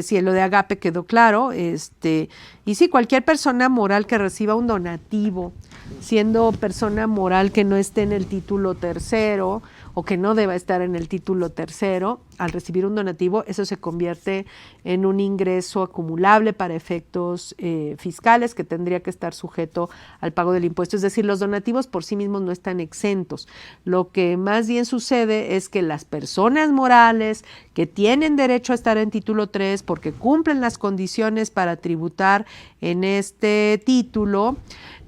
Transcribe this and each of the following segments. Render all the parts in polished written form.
sí, lo de agape quedó claro. Y sí, cualquier persona moral que reciba un donativo, siendo persona moral que no esté en el título tercero o que no deba estar en el título tercero, al recibir un donativo, eso se convierte en un ingreso acumulable para efectos fiscales que tendría que estar sujeto al pago del impuesto. Es decir, los donativos por sí mismos no están exentos. Lo que más bien sucede es que las personas morales que tienen derecho a estar en título 3 porque cumplen las condiciones para tributar en este título,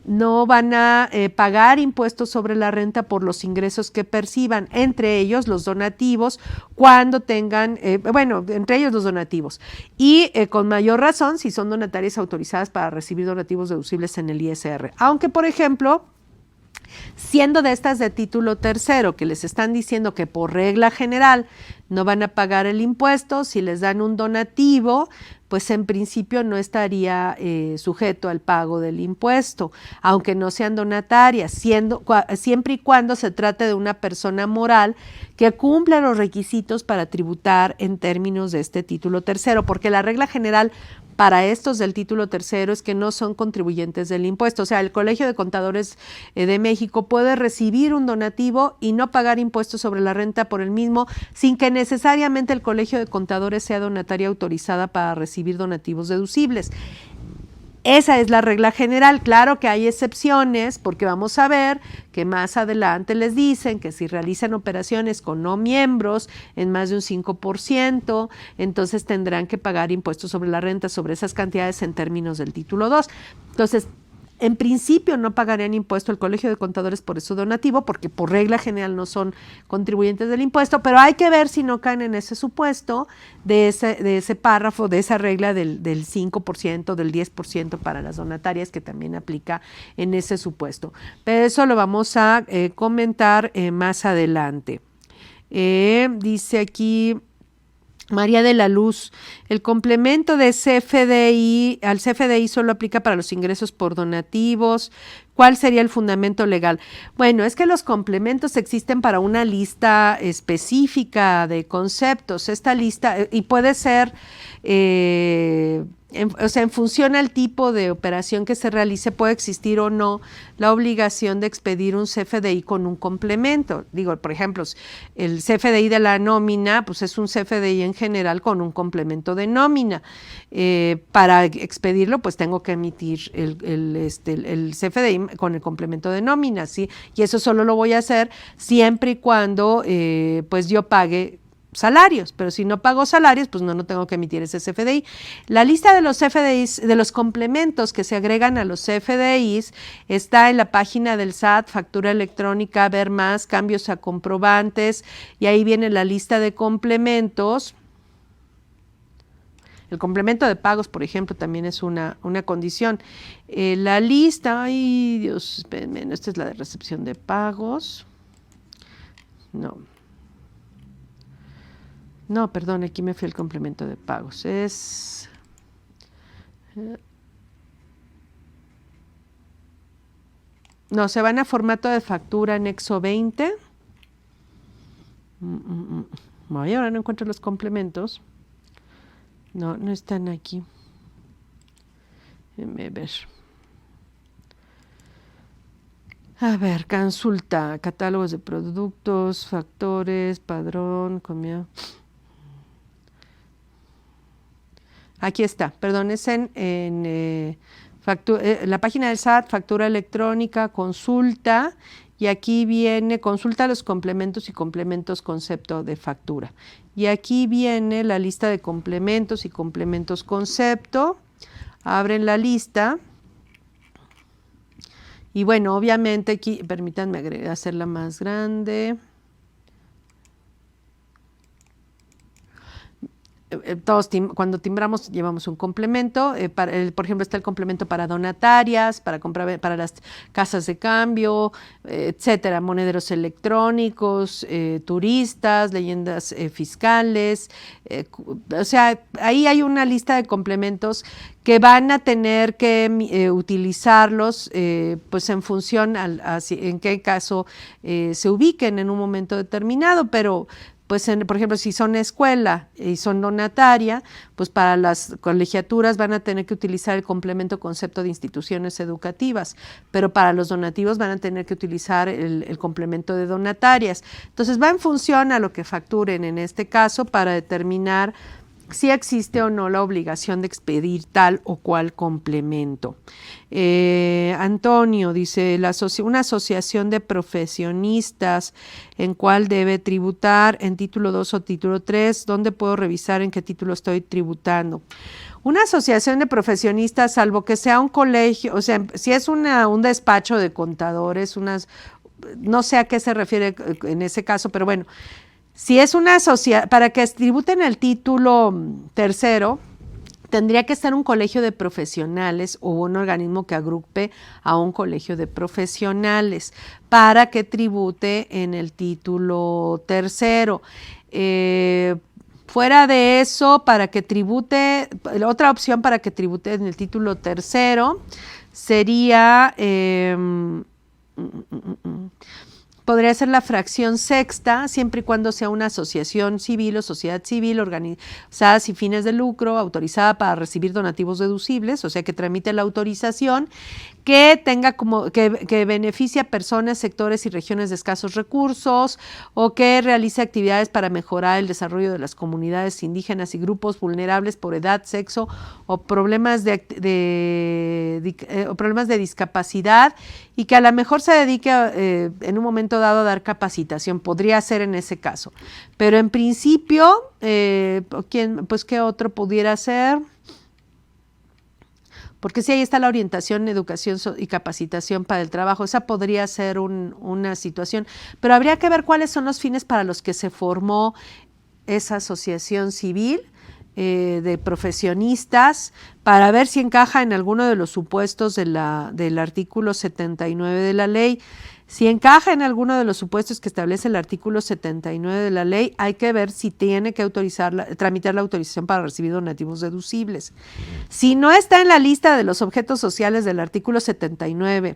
no van a pagar impuestos sobre la renta por los ingresos que perciban, entre ellos los donativos, cuando tengan, entre ellos los donativos. Y con mayor razón si son donatarias autorizadas para recibir donativos deducibles en el ISR. Aunque, por ejemplo, siendo de estas de título tercero, que les están diciendo que por regla general no van a pagar el impuesto, si les dan un donativo, pues en principio no estaría sujeto al pago del impuesto, aunque no sean donatarias, siempre y cuando se trate de una persona moral que cumpla los requisitos para tributar en términos de este título tercero, porque la regla general para estos del título tercero es que no son contribuyentes del impuesto. O sea, el Colegio de Contadores de México puede recibir un donativo y no pagar impuestos sobre la renta por el mismo, sin que necesariamente el Colegio de Contadores sea donataria autorizada para recibir donativos deducibles. Esa es la regla general. Claro que hay excepciones, porque vamos a ver que más adelante les dicen que si realizan operaciones con no miembros en más de un 5%, entonces tendrán que pagar impuestos sobre la renta sobre esas cantidades en términos del título 2. Entonces, en principio no pagarían impuesto el Colegio de Contadores por eso donativo, porque por regla general no son contribuyentes del impuesto, pero hay que ver si no caen en ese supuesto de ese párrafo, de esa regla del 5%, del 10% para las donatarias, que también aplica en ese supuesto. Pero eso lo vamos a comentar más adelante. Dice aquí María de la Luz, el complemento de CFDI, al CFDI solo aplica para los ingresos por donativos. ¿Cuál sería el fundamento legal? Bueno, es que los complementos existen para una lista específica de conceptos. Esta lista, y puede ser, en función al tipo de operación que se realice, puede existir o no la obligación de expedir un CFDI con un complemento. Digo, por ejemplo, el CFDI de la nómina, pues es un CFDI en general con un complemento de nómina. Para expedirlo, pues tengo que emitir el CFDI con el complemento de nómina, ¿sí? Y eso solo lo voy a hacer siempre y cuando pues yo pague salarios, pero si no pago salarios, pues no tengo que emitir ese CFDI. La lista de los CFDIs, de los complementos que se agregan a los CFDIs, está en la página del SAT, factura electrónica, ver más, cambios a comprobantes, y ahí viene la lista de complementos. El complemento de pagos, por ejemplo, también es una condición. La lista, ay Dios, espérenme, esta es la de recepción de pagos. No, perdón, aquí me fui el complemento de pagos. Se van a formato de factura anexo 20. Ahora no encuentro los complementos. No están aquí. Déjenme ver. A ver, consulta, catálogos de productos, factores, padrón, comida. Aquí está, perdón, es en la página del SAT, factura electrónica, consulta, y aquí viene consulta los complementos y complementos concepto de factura. Y aquí viene la lista de complementos y complementos concepto. Abren la lista. Y bueno, obviamente aquí, permítanme hacerla más grande. Todos cuando timbramos llevamos un complemento, por ejemplo está el complemento para donatarias, para las casas de cambio, etcétera, monederos electrónicos, turistas, leyendas fiscales, o sea, ahí hay una lista de complementos que van a tener que utilizarlos pues en función en qué caso se ubiquen en un momento determinado, pero pues por ejemplo, si son escuela y son donataria, pues para las colegiaturas van a tener que utilizar el complemento concepto de instituciones educativas, pero para los donativos van a tener que utilizar el complemento de donatarias. Entonces va en función a lo que facturen en este caso para determinar si existe o no la obligación de expedir tal o cual complemento. Antonio dice, una asociación de profesionistas, ¿en cuál debe tributar? ¿En título 2 o título 3? ¿Dónde puedo revisar en qué título estoy tributando? Una asociación de profesionistas, salvo que sea un colegio, o sea, si es un despacho de contadores, no sé a qué se refiere en ese caso, pero bueno, si es una sociedad, para que tributen el título tercero, tendría que estar un colegio de profesionales o un organismo que agrupe a un colegio de profesionales para que tribute en el título tercero. Fuera de eso, para que tribute, otra opción para que tribute en el título tercero sería... podría ser la fracción sexta, siempre y cuando sea una asociación civil o sociedad civil organizada sin fines de lucro, autorizada para recibir donativos deducibles, o sea, que tramite la autorización, que tenga que beneficie a personas, sectores y regiones de escasos recursos, o que realice actividades para mejorar el desarrollo de las comunidades indígenas y grupos vulnerables por edad, sexo o problemas de discapacidad, y que a lo mejor se dedique en un momento dado a dar capacitación. Podría ser en ese caso. Pero en principio, pues ¿qué otro pudiera ser? Porque sí, ahí está la orientación, educación y capacitación para el trabajo. Esa podría ser una situación. Pero habría que ver cuáles son los fines para los que se formó esa asociación civil de profesionistas, para ver si encaja en alguno de los supuestos del artículo 79 de la ley. Si encaja en alguno de los supuestos que establece el artículo 79 de la ley, hay que ver si tiene que tramitar la autorización para recibir donativos deducibles. Si no está en la lista de los objetos sociales del artículo 79,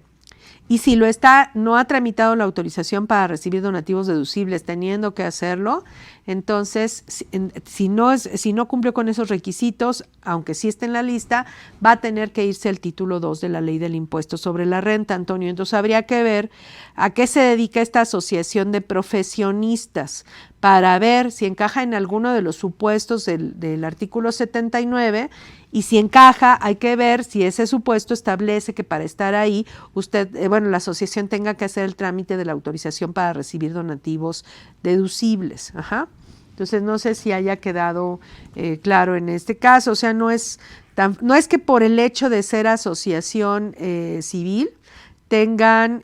y si lo está, no ha tramitado la autorización para recibir donativos deducibles, teniendo que hacerlo, entonces, si no cumple con esos requisitos, aunque sí esté en la lista, va a tener que irse el título 2 de la ley del impuesto sobre la renta, Antonio. Entonces, habría que ver a qué se dedica esta asociación de profesionistas para ver si encaja en alguno de los supuestos del artículo 79, y si encaja, hay que ver si ese supuesto establece que para estar ahí, la asociación tenga que hacer el trámite de la autorización para recibir donativos deducibles. Ajá. Entonces, no sé si haya quedado claro en este caso. O sea, no es que por el hecho de ser asociación civil tengan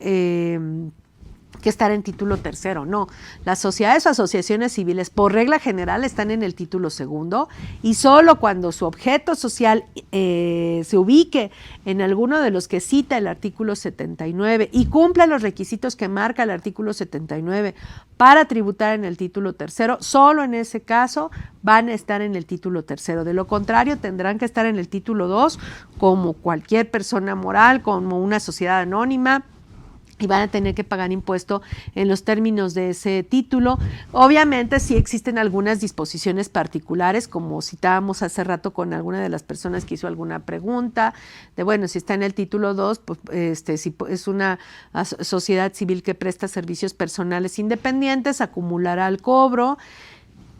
que estar en título tercero, no. Las sociedades o asociaciones civiles, por regla general, están en el título segundo, y solo cuando su objeto social se ubique en alguno de los que cita el artículo 79 y cumpla los requisitos que marca el artículo 79 para tributar en el título tercero, solo en ese caso van a estar en el título tercero. De lo contrario, tendrán que estar en el título 2 como cualquier persona moral, como una sociedad anónima, y van a tener que pagar impuesto en los términos de ese título. Obviamente sí existen algunas disposiciones particulares, como citábamos hace rato con alguna de las personas que hizo alguna pregunta, de bueno, si está en el título 2, pues si es una sociedad civil que presta servicios personales independientes, acumulará el cobro,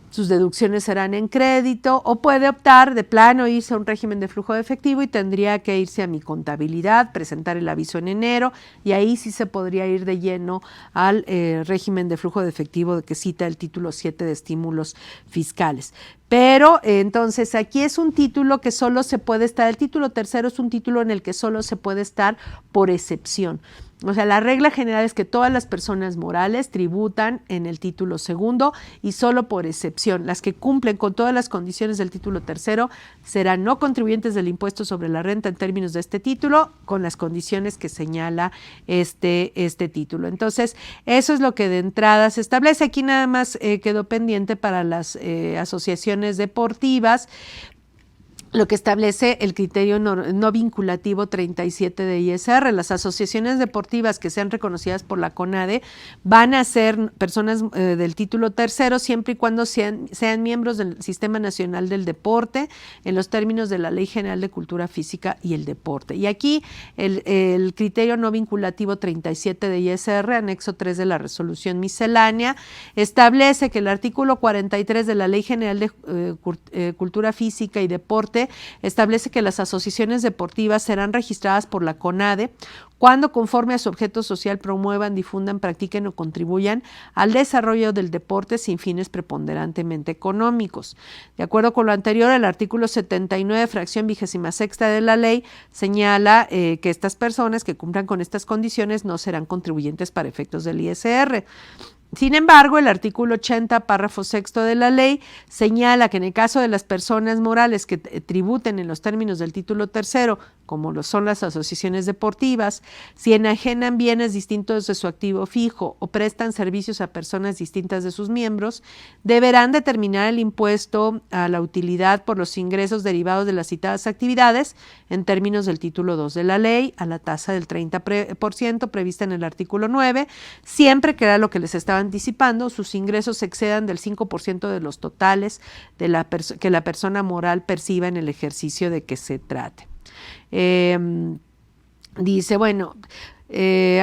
sus deducciones serán en crédito, o puede optar de plano irse a un régimen de flujo de efectivo y tendría que irse a mi contabilidad, presentar el aviso en enero, y ahí sí se podría ir de lleno al régimen de flujo de efectivo que cita el título 7 de estímulos fiscales. Pero entonces aquí es un título que solo se puede estar, el título tercero es un título en el que solo se puede estar por excepción. O sea, la regla general es que todas las personas morales tributan en el título segundo, y solo por excepción, las que cumplen con todas las condiciones del título tercero serán no contribuyentes del impuesto sobre la renta en términos de este título, con las condiciones que señala este título. Entonces, eso es lo que de entrada se establece. Aquí nada más quedó pendiente para las asociaciones deportivas. lo que establece el criterio no vinculativo 37 de ISR. Las asociaciones deportivas que sean reconocidas por la CONADE van a ser personas del título tercero siempre y cuando sean miembros del Sistema Nacional del Deporte en los términos de la Ley General de Cultura Física y el Deporte. Y aquí el criterio no vinculativo 37 de ISR, anexo 3 de la resolución miscelánea, establece que el artículo 43 de la Ley General de Cultura Física y Deporte establece que las asociaciones deportivas serán registradas por la CONADE cuando, conforme a su objeto social, promuevan, difundan, practiquen o contribuyan al desarrollo del deporte sin fines preponderantemente económicos. De acuerdo con lo anterior, el artículo 79, fracción 26 de la ley, señala que estas personas que cumplan con estas condiciones no serán contribuyentes para efectos del ISR. Sin embargo, el artículo 80, párrafo 6 de la ley, señala que en el caso de las personas morales que tributen en los términos del título tercero, como lo son las asociaciones deportivas, si enajenan bienes distintos de su activo fijo o prestan servicios a personas distintas de sus miembros, deberán determinar el impuesto a la utilidad por los ingresos derivados de las citadas actividades en términos del título 2 de la ley, a la tasa del 30% prevista en el artículo 9, siempre que era lo que les estaba anticipando, sus ingresos excedan del 5% de los totales de que la persona moral perciba en el ejercicio de que se trate. Dice, bueno,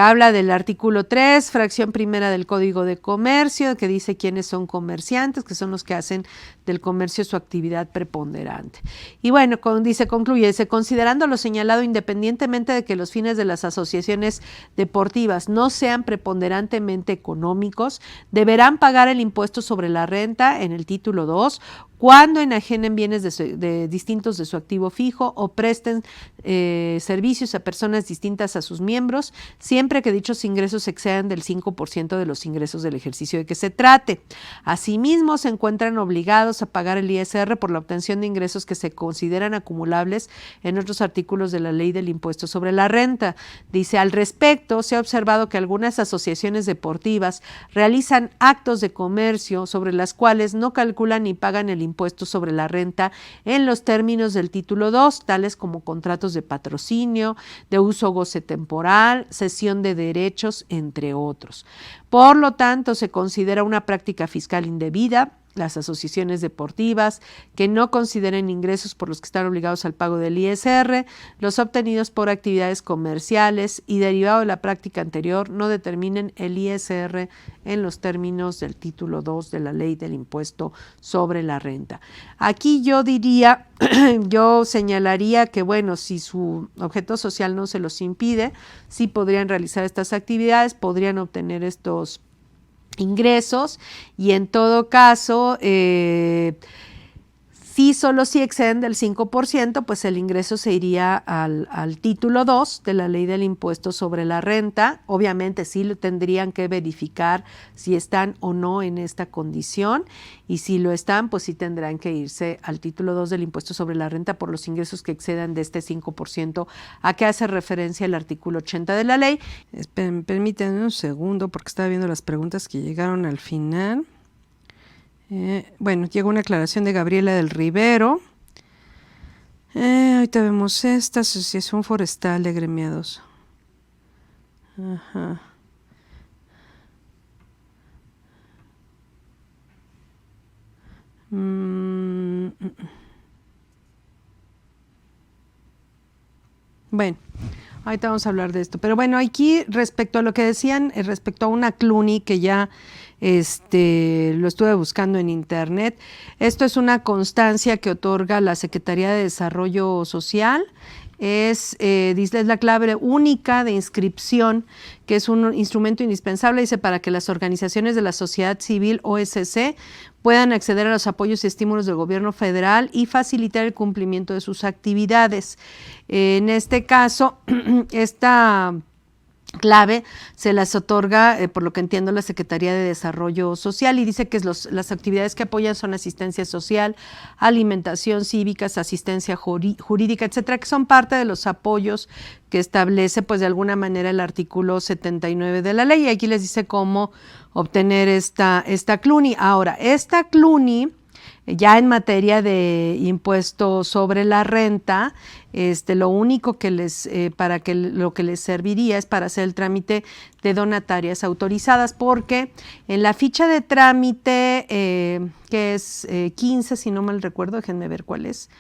habla del artículo 3, fracción primera del Código de Comercio, que dice quiénes son comerciantes, que son los que hacen del comercio su actividad preponderante. Y bueno, concluye, considerando lo señalado, independientemente de que los fines de las asociaciones deportivas no sean preponderantemente económicos, deberán pagar el impuesto sobre la renta en el título 2 cuando enajenen bienes distintos de su activo fijo o presten servicios a personas distintas a sus miembros, siempre que dichos ingresos excedan del 5% de los ingresos del ejercicio de que se trate. Asimismo, se encuentran obligados a pagar el ISR por la obtención de ingresos que se consideran acumulables en otros artículos de la ley del impuesto sobre la renta. Dice, al respecto, se ha observado que algunas asociaciones deportivas realizan actos de comercio sobre las cuales no calculan ni pagan el impuesto sobre la renta en los términos del título 2, tales como contratos de patrocinio, de uso o goce temporal, cesión de derechos, entre otros. Por lo tanto, se considera una práctica fiscal indebida las asociaciones deportivas que no consideren ingresos por los que están obligados al pago del ISR, los obtenidos por actividades comerciales y derivado de la práctica anterior no determinen el ISR en los términos del título 2 de la ley del impuesto sobre la renta. Aquí yo diría, yo señalaría que bueno, si su objeto social no se los impide, sí podrían realizar estas actividades, podrían obtener estos ingresos y en todo caso, si exceden del 5%, pues el ingreso se iría al título 2 de la ley del impuesto sobre la renta. Obviamente sí lo tendrían que verificar si están o no en esta condición y si lo están, pues sí tendrán que irse al título 2 del impuesto sobre la renta por los ingresos que excedan de este 5% a que hace referencia el artículo 80 de la ley. Permítanme un segundo porque estaba viendo las preguntas que llegaron al final. Bueno, llegó una aclaración de Gabriela del Rivero. Ahorita vemos esta Asociación Forestal de Gremiados. Ajá. Bueno, ahorita vamos a hablar de esto. Pero bueno, aquí respecto a lo que decían, respecto a una CLUNY que ya lo estuve buscando en internet. Esto es una constancia que otorga la Secretaría de Desarrollo Social. Es la clave única de inscripción, que es un instrumento indispensable, dice, para que las organizaciones de la sociedad civil OSC puedan acceder a los apoyos y estímulos del gobierno federal y facilitar el cumplimiento de sus actividades. En este caso, esta clave se las otorga, por lo que entiendo, la Secretaría de Desarrollo Social y dice que las actividades que apoyan son asistencia social, alimentación cívicas, asistencia jurídica, etcétera, que son parte de los apoyos que establece pues de alguna manera el artículo 79 de la ley y aquí les dice cómo obtener esta CLUNY. Ahora, esta CLUNY Ya en materia de impuesto sobre la renta, lo único que lo que les serviría es para hacer el trámite de donatarias autorizadas, porque en la ficha de trámite, que es 15, si no mal recuerdo, déjenme ver cuál es.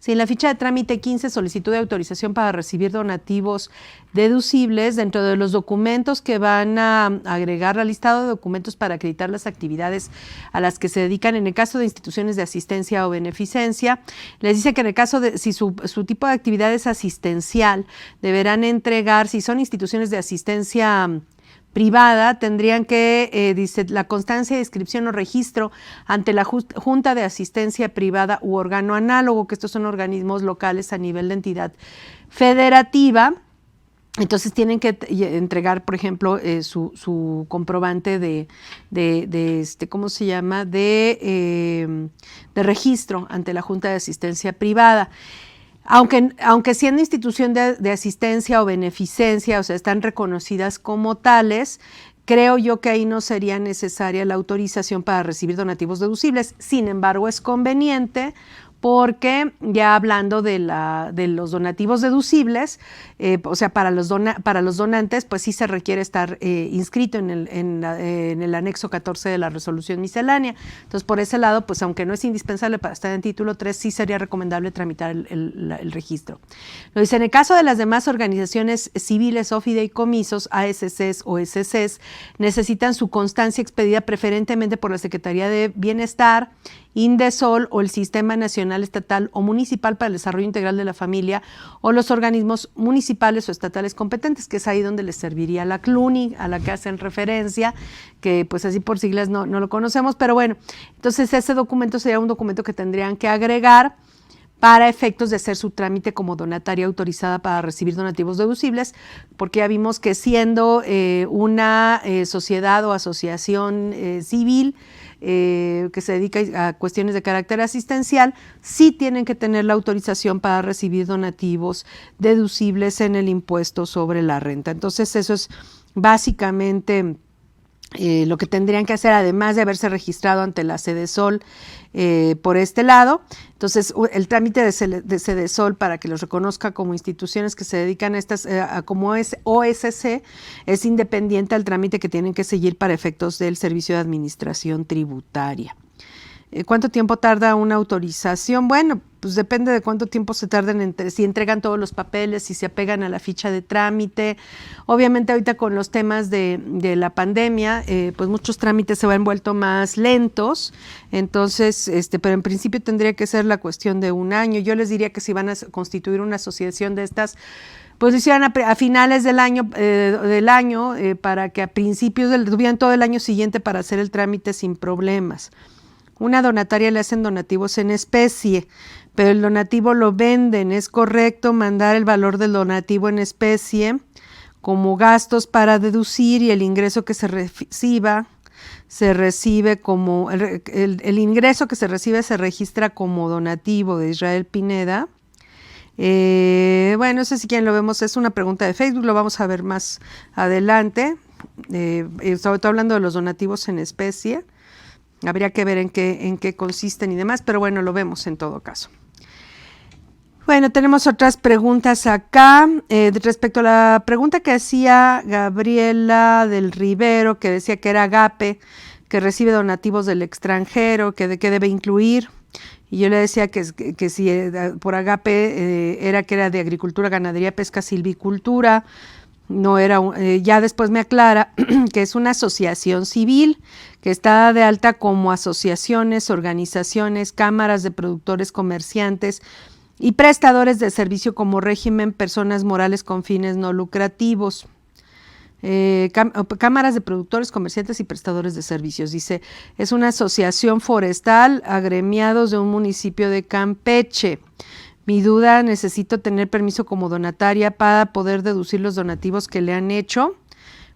Sí, en la ficha de trámite 15, solicitud de autorización para recibir donativos deducibles, dentro de los documentos que van a agregar al listado de documentos para acreditar las actividades a las que se dedican en el caso de instituciones de asistencia o beneficencia, les dice que en el caso de, si su tipo de actividad es asistencial, deberán entregar, si son instituciones de asistencia privada, tendrían que, dice, la constancia de inscripción o registro ante la Junta de Asistencia Privada u órgano análogo, que estos son organismos locales a nivel de entidad federativa. Entonces tienen que entregar, por ejemplo, su comprobante de ¿cómo se llama? De registro ante la Junta de Asistencia Privada. Aunque siendo institución de asistencia o beneficencia, o sea, están reconocidas como tales, creo yo que ahí no sería necesaria la autorización para recibir donativos deducibles. Sin embargo, es conveniente porque ya hablando de los donativos deducibles, o sea, para los donantes, pues sí se requiere estar inscrito en el anexo 14 de la resolución miscelánea. Entonces, por ese lado, pues aunque no es indispensable para estar en título 3, sí sería recomendable tramitar el registro. Lo dice, en el caso de las demás organizaciones civiles o fideicomisos, ASCs o SCs, necesitan su constancia expedida preferentemente por la Secretaría de Bienestar, INDESOL o el Sistema Nacional, Estatal o Municipal para el Desarrollo Integral de la Familia, o los organismos municipales o estatales competentes, que es ahí donde les serviría la CLUNY, a la que hacen referencia, que pues así por siglas no lo conocemos, pero bueno, entonces ese documento sería un documento que tendrían que agregar para efectos de hacer su trámite como donataria autorizada para recibir donativos deducibles, porque ya vimos que siendo una sociedad o asociación civil, que se dedica a cuestiones de carácter asistencial, sí tienen que tener la autorización para recibir donativos deducibles en el impuesto sobre la renta. Entonces eso es básicamente lo que tendrían que hacer, además de haberse registrado ante la Sedesol por este lado. Entonces, el trámite de Sedesol para que los reconozca como instituciones que se dedican a estas, como es OSC, es independiente al trámite que tienen que seguir para efectos del Servicio de Administración Tributaria. ¿Cuánto tiempo tarda una autorización? Bueno, pues depende de cuánto tiempo se tarden, si entregan todos los papeles, si se apegan a la ficha de trámite. Obviamente ahorita con los temas de la pandemia, pues muchos trámites se han vuelto más lentos, entonces, pero en principio tendría que ser la cuestión de un año. Yo les diría que si van a constituir una asociación de estas, pues lo hicieran a finales del año, para que a principios tuvieran todo el año siguiente para hacer el trámite sin problemas. Una donataria le hacen donativos en especie, pero el donativo lo venden. ¿Es correcto mandar el valor del donativo en especie como gastos para deducir y el ingreso que se reciba se recibe como, el ingreso que se recibe se registra como donativo? De Israel Pineda. Bueno, no sé si quieren lo vemos, es una pregunta de Facebook, lo vamos a ver más adelante, sobre todo hablando de los donativos en especie. Habría que ver en qué consisten y demás, pero bueno, lo vemos en todo caso. Bueno, tenemos otras preguntas acá. Respecto a la pregunta que hacía Gabriela del Rivero, que decía que era Agape, que recibe donativos del extranjero, que debe incluir. Y yo le decía que si por Agape era de agricultura, ganadería, pesca, silvicultura. No era, ya después me aclara que es una asociación civil que está de alta como asociaciones, organizaciones, cámaras de productores, comerciantes y prestadores de servicio como régimen personas morales con fines no lucrativos. Cámaras de productores, comerciantes y prestadores de servicios. Dice, es una asociación forestal, agremiados de un municipio de Campeche. Mi duda, necesito tener permiso como donataria para poder deducir los donativos que le han hecho.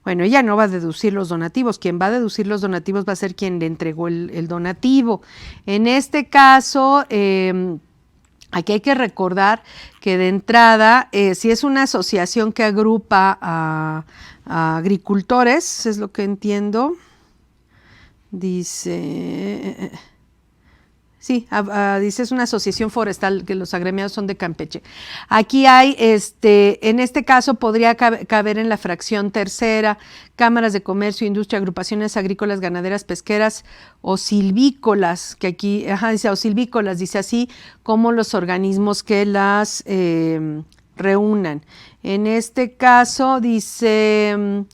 Bueno, ella no va a deducir los donativos, quien va a deducir los donativos va a ser quien le entregó el donativo. En este caso, aquí hay que recordar que de entrada, si es una asociación que agrupa a agricultores, es lo que entiendo. Dice... Sí, dice, es una asociación forestal que los agremiados son de Campeche. Aquí hay, en este caso podría caber en la fracción tercera, cámaras de comercio, industria, agrupaciones agrícolas, ganaderas, pesqueras o silvícolas, que aquí, dice, o silvícolas, dice así, como los organismos que las reúnan. En este caso, dice...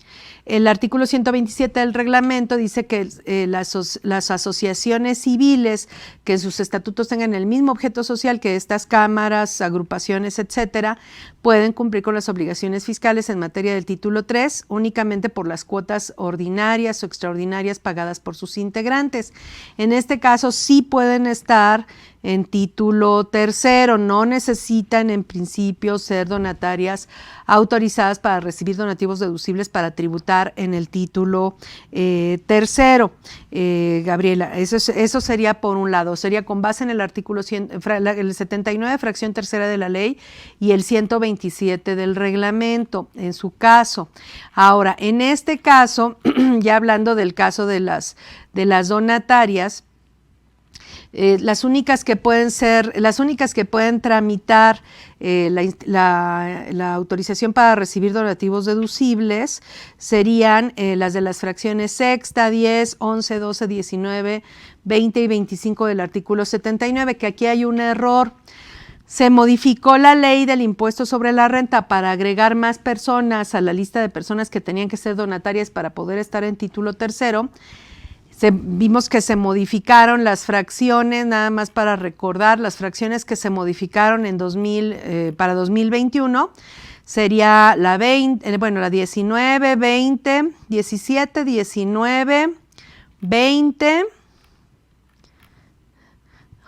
El artículo 127 del reglamento dice que las asociaciones civiles que en sus estatutos tengan el mismo objeto social que estas cámaras, agrupaciones, etcétera, pueden cumplir con las obligaciones fiscales en materia del título 3 únicamente por las cuotas ordinarias o extraordinarias pagadas por sus integrantes. En este caso sí pueden estar en título tercero, no necesitan en principio ser donatarias autorizadas para recibir donativos deducibles para tributar en el título tercero. Gabriela, eso sería por un lado, sería con base en el artículo el 79, fracción tercera de la ley y el 127 del reglamento, en su caso. Ahora, en este caso, ya hablando del caso de las donatarias, las únicas que pueden tramitar la autorización para recibir donativos deducibles serían las de las fracciones sexta, 10, 11, 12, 19, 20 y 25 del artículo 79, que aquí hay un error. Se modificó la ley del impuesto sobre la renta para agregar más personas a la lista de personas que tenían que ser donatarias para poder estar en título tercero. Vimos que se modificaron las fracciones, nada más para recordar, las fracciones que se modificaron en para 2021 sería la 19, 20, 17, 19, 20,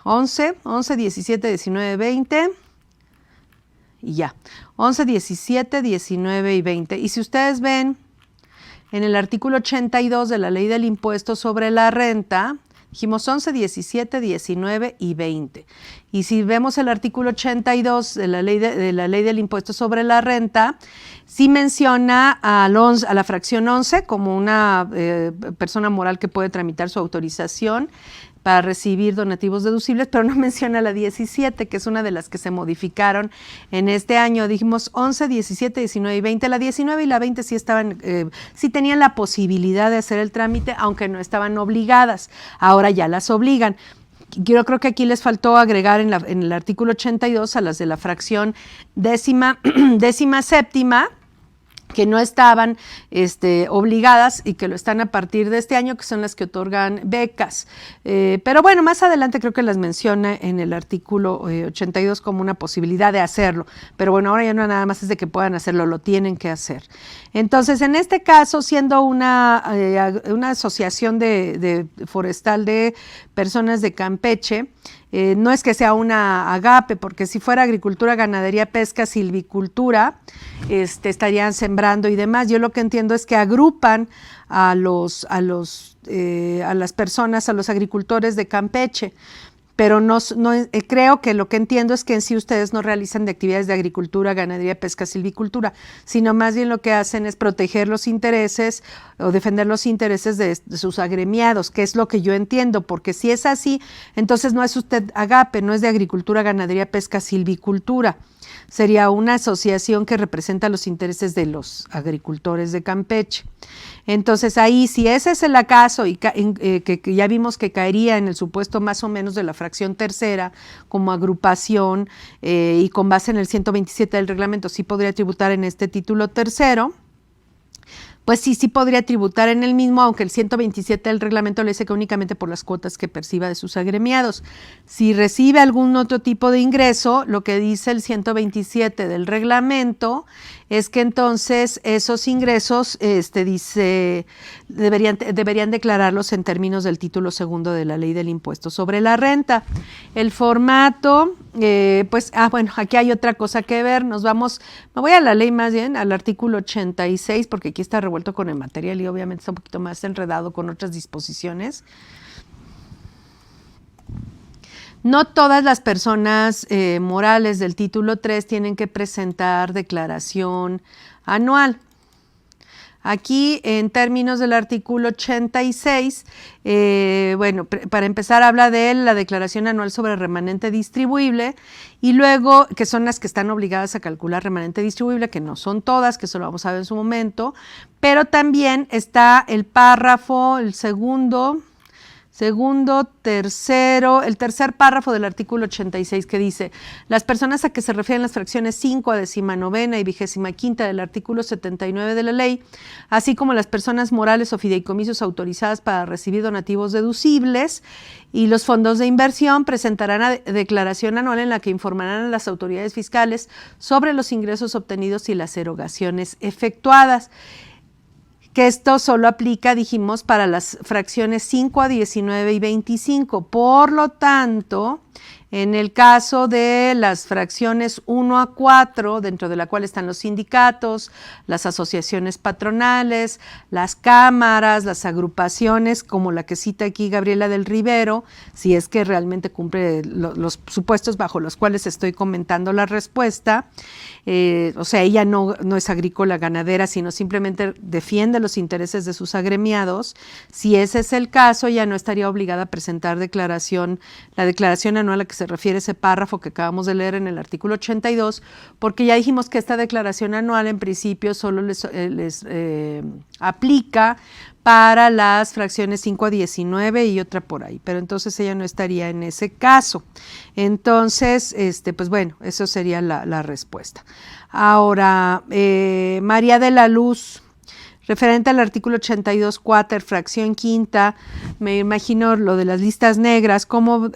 11, 17, 19, 20 y ya, 11, 17, 19 y 20. Y si ustedes ven, en el artículo 82 de la Ley del Impuesto sobre la Renta, dijimos 11, 17, 19 y 20. Y si vemos el artículo 82 de la Ley del Impuesto sobre la Renta, sí menciona a la fracción 11 como una persona moral que puede tramitar su autorización para recibir donativos deducibles, pero no menciona la 17, que es una de las que se modificaron en este año. Dijimos 11, 17, 19 y 20. La 19 y la 20 sí sí tenían la posibilidad de hacer el trámite, aunque no estaban obligadas. Ahora ya las obligan. Yo creo que aquí les faltó agregar en el artículo 82 a las de la fracción décima séptima, que no estaban obligadas y que lo están a partir de este año, que son las que otorgan becas. Pero bueno, más adelante creo que las menciona en el artículo 82 como una posibilidad de hacerlo. Pero bueno, ahora ya no nada más es de que puedan hacerlo, lo tienen que hacer. Entonces, en este caso, siendo una asociación de forestal de personas de Campeche, no es que sea una agape, porque si fuera agricultura, ganadería, pesca, silvicultura, estarían sembrando y demás. Yo lo que entiendo es que agrupan a las personas, a los agricultores de Campeche, pero creo que lo que entiendo es que en sí ustedes no realizan de actividades de agricultura, ganadería, pesca, silvicultura, sino más bien lo que hacen es proteger los intereses o defender los intereses de sus agremiados, que es lo que yo entiendo, porque si es así, entonces no es usted agape, no es de agricultura, ganadería, pesca, silvicultura. Sería una asociación que representa los intereses de los agricultores de Campeche. Entonces ahí, si ese es el caso y que ya vimos que caería en el supuesto más o menos de la fracción tercera como agrupación y con base en el 127 del reglamento sí podría tributar en este título tercero, pues sí podría tributar en el mismo, aunque el 127 del reglamento le dice que únicamente por las cuotas que perciba de sus agremiados. Si recibe algún otro tipo de ingreso, lo que dice el 127 del reglamento es que entonces esos ingresos, deberían declararlos en términos del título segundo de la Ley del Impuesto sobre la Renta. El formato, bueno, aquí hay otra cosa que ver. Me voy a la ley más bien, al artículo 86, porque aquí está revuelto con el material y obviamente está un poquito más enredado con otras disposiciones. No todas las personas morales del título 3 tienen que presentar declaración anual. Aquí, en términos del artículo 86, bueno, para empezar habla de la declaración anual sobre remanente distribuible y luego, que son las que están obligadas a calcular remanente distribuible, que no son todas, que eso lo vamos a ver en su momento, pero también está el párrafo, el el tercer párrafo del artículo 86 que dice: las personas a que se refieren las fracciones 5 a 19ª y 25ª del artículo 79 de la ley, así como las personas morales o fideicomisos autorizadas para recibir donativos deducibles y los fondos de inversión, presentarán declaración anual en la que informarán a las autoridades fiscales sobre los ingresos obtenidos y las erogaciones efectuadas. Que esto solo aplica, dijimos, para las fracciones 5 a 19 y 25. Por lo tanto, en el caso de las fracciones 1 a 4, dentro de la cual están los sindicatos, las asociaciones patronales, las cámaras, las agrupaciones, como la que cita aquí Gabriela del Rivero, si es que realmente cumple los supuestos bajo los cuales estoy comentando la respuesta, o sea, ella no es agrícola ganadera, sino simplemente defiende los intereses de sus agremiados. Si ese es el caso, ella no estaría obligada a presentar la declaración anual a que se refiere ese párrafo que acabamos de leer en el artículo 82, porque ya dijimos que esta declaración anual en principio solo les aplica para las fracciones 5 a 19 y otra por ahí, pero entonces ella no estaría en ese caso. Entonces, pues bueno, eso sería la respuesta. Ahora, María de la Luz, referente al artículo 82 cuater, fracción quinta, me imagino lo de las listas negras, cómo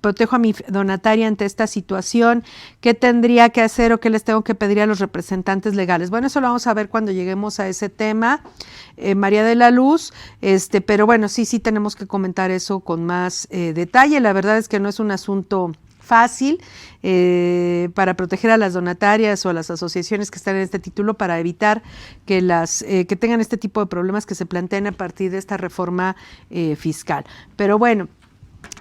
protejo a mi donataria ante esta situación, qué tendría que hacer o qué les tengo que pedir a los representantes legales. Bueno, eso lo vamos a ver cuando lleguemos a ese tema, María de la Luz, pero bueno, sí tenemos que comentar eso con más detalle. La verdad es que no es un asunto fácil para proteger a las donatarias o a las asociaciones que están en este título, para evitar que que tengan este tipo de problemas que se planteen a partir de esta reforma fiscal. Pero bueno,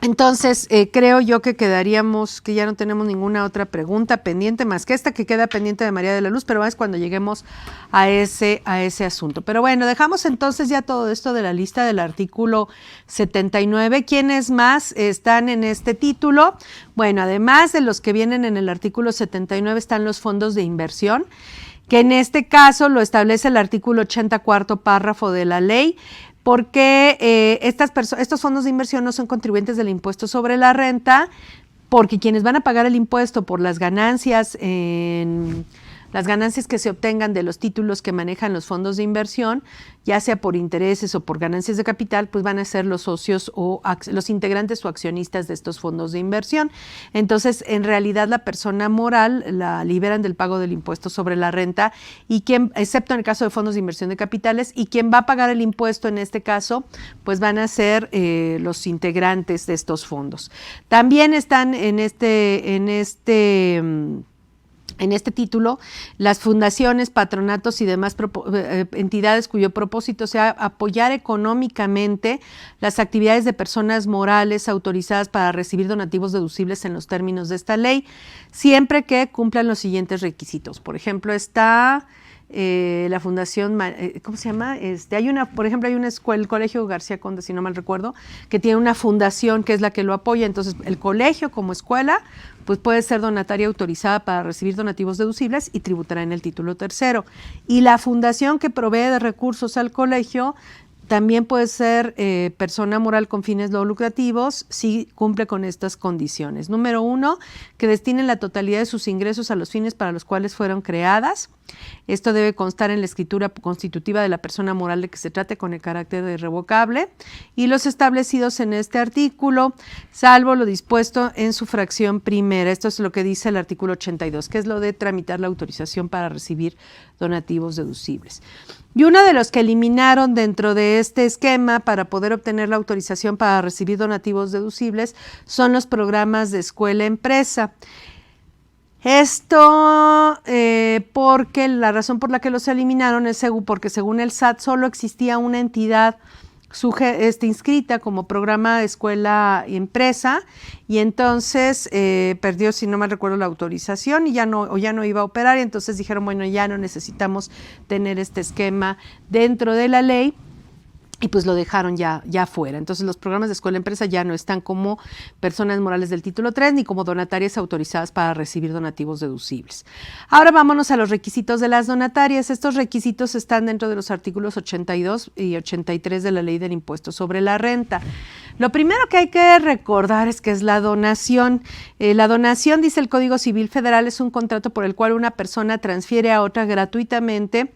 entonces creo yo que quedaríamos, que ya no tenemos ninguna otra pregunta pendiente más que esta que queda pendiente de María de la Luz, pero es cuando lleguemos a ese asunto. Pero bueno, dejamos entonces ya todo esto de la lista del artículo 79. ¿Quiénes más están en este título? Bueno, además de los que vienen en el artículo 79 están los fondos de inversión, que en este caso lo establece el artículo 80 cuarto párrafo de la ley, porque estos fondos de inversión no son contribuyentes del impuesto sobre la renta, porque quienes van a pagar el impuesto por las ganancias que se obtengan de los títulos que manejan los fondos de inversión, ya sea por intereses o por ganancias de capital, pues van a ser los socios o los integrantes o accionistas de estos fondos de inversión. Entonces, en realidad, la persona moral la liberan del pago del impuesto sobre la renta, excepto en el caso de fondos de inversión de capitales, y quien va a pagar el impuesto en este caso, pues van a ser los integrantes de estos fondos. También están en este título las fundaciones, patronatos y demás entidades cuyo propósito sea apoyar económicamente las actividades de personas morales autorizadas para recibir donativos deducibles en los términos de esta ley, siempre que cumplan los siguientes requisitos. Por ejemplo, está la fundación, ¿cómo se llama? Por ejemplo, hay una escuela, el Colegio García Conde, si no mal recuerdo, que tiene una fundación que es la que lo apoya. Entonces, el colegio como escuela pues puede ser donataria autorizada para recibir donativos deducibles y tributará en el título tercero. Y la fundación que provee de recursos al colegio también puede ser persona moral con fines no lucrativos si cumple con estas condiciones. Número 1, que destinen la totalidad de sus ingresos a los fines para los cuales fueron creadas. Esto debe constar en la escritura constitutiva de la persona moral de que se trate con el carácter de irrevocable y los establecidos en este artículo, salvo lo dispuesto en su fracción primera. Esto es lo que dice el artículo 82, que es lo de tramitar la autorización para recibir donativos deducibles. Y uno de los que eliminaron dentro de este esquema para poder obtener la autorización para recibir donativos deducibles son los programas de escuela-empresa. Esto porque la razón por la que los eliminaron es porque según el SAT solo existía una entidad inscrita como programa de escuela y empresa, y entonces perdió, si no mal recuerdo, la autorización y ya no iba a operar, y entonces dijeron, bueno, ya no necesitamos tener este esquema dentro de la ley. Y pues lo dejaron ya fuera. Entonces los programas de escuela-empresa ya no están como personas morales del título 3 ni como donatarias autorizadas para recibir donativos deducibles. Ahora vámonos a los requisitos de las donatarias. Estos requisitos están dentro de los artículos 82 y 83 de la Ley del Impuesto sobre la Renta. Lo primero que hay que recordar es que es la donación. La donación, dice el Código Civil Federal, es un contrato por el cual una persona transfiere a otra gratuitamente